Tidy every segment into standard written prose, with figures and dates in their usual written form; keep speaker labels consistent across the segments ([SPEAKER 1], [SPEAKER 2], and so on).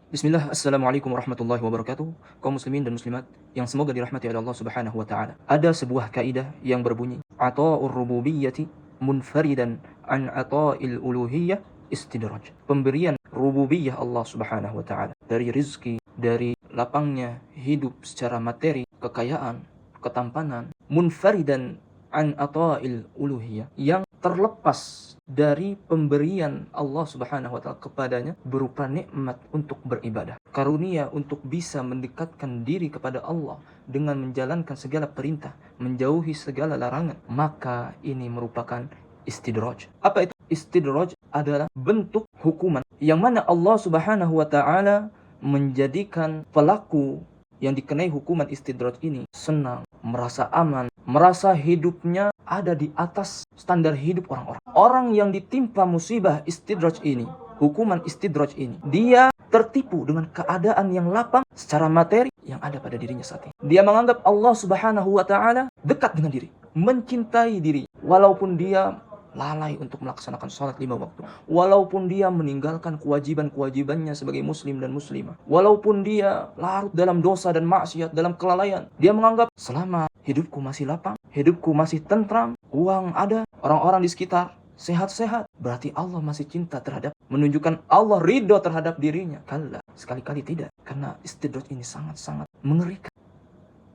[SPEAKER 1] Bismillah, Assalamualaikum warahmatullahi wabarakatuh. Kaum muslimin dan muslimat yang semoga dirahmati oleh Allah Subhanahu wa taala. Ada sebuah kaidah yang berbunyi, Ata'ur rububiyyati munfaridan an ata'il uluhiyyah istidraj. Pemberian rububiyah Allah Subhanahu wa taala, dari rizki, dari lapangnya hidup secara materi, kekayaan, ketampanan, munfaridan an ata'il uluhiyyah, yang terlepas dari pemberian Allah Subhanahu wa taala kepadanya berupa nikmat untuk beribadah, karunia untuk bisa mendekatkan diri kepada Allah dengan menjalankan segala perintah, menjauhi segala larangan, maka ini merupakan istidraj. Apa itu? Istidraj adalah bentuk hukuman yang mana Allah Subhanahu wa taala menjadikan pelaku yang dikenai hukuman istidraj ini senang, merasa aman, merasa hidupnya ada di atas standar hidup orang-orang. Orang yang ditimpa musibah istidraj ini, hukuman istidraj ini, dia tertipu dengan keadaan yang lapang secara materi yang ada pada dirinya saat ini. Dia menganggap Allah Subhanahu wa taala dekat dengan diri, mencintai diri, walaupun dia lalai untuk melaksanakan sholat 5 waktu, walaupun dia meninggalkan kewajiban-kewajibannya sebagai muslim dan muslimah, walaupun dia larut dalam dosa dan maksiat, dalam kelalaian, dia menganggap selama hidupku masih lapang, hidupku masih tentram, uang ada, orang-orang di sekitar sehat-sehat, berarti Allah masih cinta terhadap, menunjukkan Allah ridho terhadap dirinya. Kalla, sekali-kali tidak, karena istidraj ini sangat-sangat mengerikan,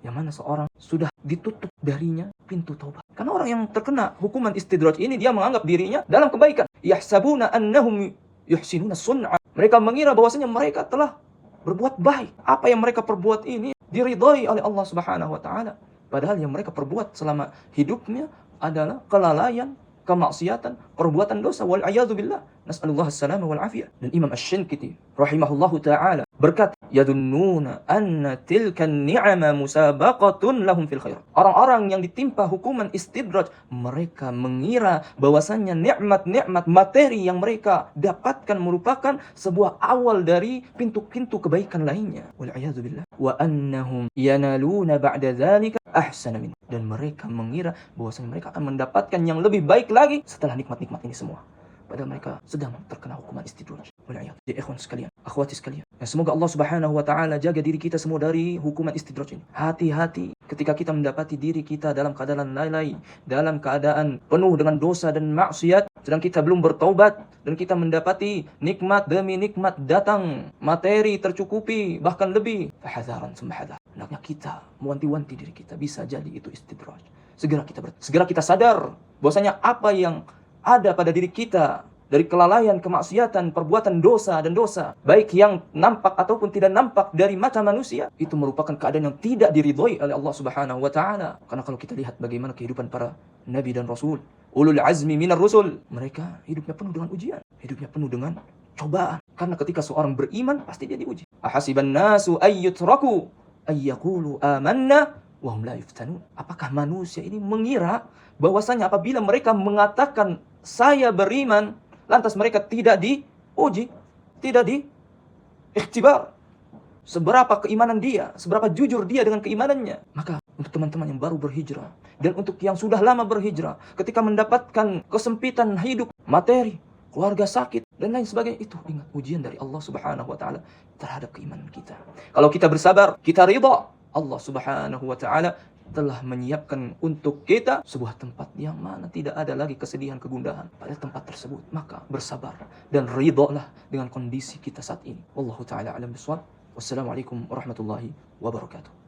[SPEAKER 1] yang mana seorang sudah ditutup darinya pintu taubat. Karena orang yang terkena hukuman istidraj ini, dia menganggap dirinya dalam kebaikan. Yahsabuna annahum yuhsinuna sun'a. Mereka mengira bahwasanya mereka telah berbuat baik. Apa yang mereka perbuat ini diridhai oleh Allah Subhanahu wa taala. Padahal yang mereka perbuat selama hidupnya adalah kelalaian, kemaksiatan, perbuatan dosa, wal a'yadzu billah. Nas'alullah as-salama wal afiyah. Dan Imam Asy-Syinkiti rahimahullahu taala berkata, yadunnuna anna tilka ni'ama musabaqatun lahum fil khairat. Orang-orang yang ditimpa hukuman istidraj, mereka mengira bahwasannya nikmat-nikmat materi yang mereka dapatkan merupakan sebuah awal dari pintu-pintu kebaikan lainnya. Wal a'yadzu billah. Wa annahum yanaluna ba'da dzalika ahsana min. Dan mereka mengira bahwasanya mereka akan mendapatkan yang lebih baik lagi setelah nikmat-nikmat ini semua. Padahal mereka sedang terkena hukuman istidraj. Wal'iyad. Ya ikhwan sekalian, akhwati sekalian, ya, semoga Allah Subhanahu wa taala jaga diri kita semua dari hukuman istidraj ini. Hati-hati ketika kita mendapati diri kita dalam keadaan lalai, dalam keadaan penuh dengan dosa dan maksiat, sedang kita belum bertaubat, dan kita mendapati nikmat demi nikmat datang, materi tercukupi, bahkan lebih. Fahadharan summa hadhar. Hendaknya kita mewanti-wanti diri kita, bisa jadi itu istidraj. Segera kita sadar bahwasanya apa yang ada pada diri kita dari kelalaian, kemaksiatan, perbuatan dosa dan dosa, baik yang nampak ataupun tidak nampak dari mata manusia, itu merupakan keadaan yang tidak diridhoi oleh Allah Subhanahu wa taala. Karena kalau kita lihat bagaimana kehidupan para nabi dan rasul, ulul azmi minar rusul, mereka hidupnya penuh dengan ujian, hidupnya penuh dengan cobaan. Karena ketika seorang beriman, pasti dia diuji. Ahasiban nasu ayyutraku ayyaqulu amanna wa hum la yuftanun. Apakah manusia ini mengira bahwasanya apabila mereka mengatakan saya beriman, lantas mereka tidak diuji, tidak diikhtibar seberapa keimanan dia, seberapa jujur dia dengan keimanannya. Maka untuk teman-teman yang baru berhijrah dan untuk yang sudah lama berhijrah, ketika mendapatkan kesempitan hidup, materi, keluarga sakit dan lain sebagainya, itu ingat ujian dari Allah Subhanahu wa taala terhadap keimanan kita. Kalau kita bersabar, kita ridha, Allah Subhanahu wa taala telah menyiapkan untuk kita sebuah tempat yang mana tidak ada lagi kesedihan, kegundahan pada tempat tersebut. Maka bersabar dan ridhalah dengan kondisi kita saat ini. Wallahu taala alam bisawab. Wassalamualaikum warahmatullahi wabarakatuh.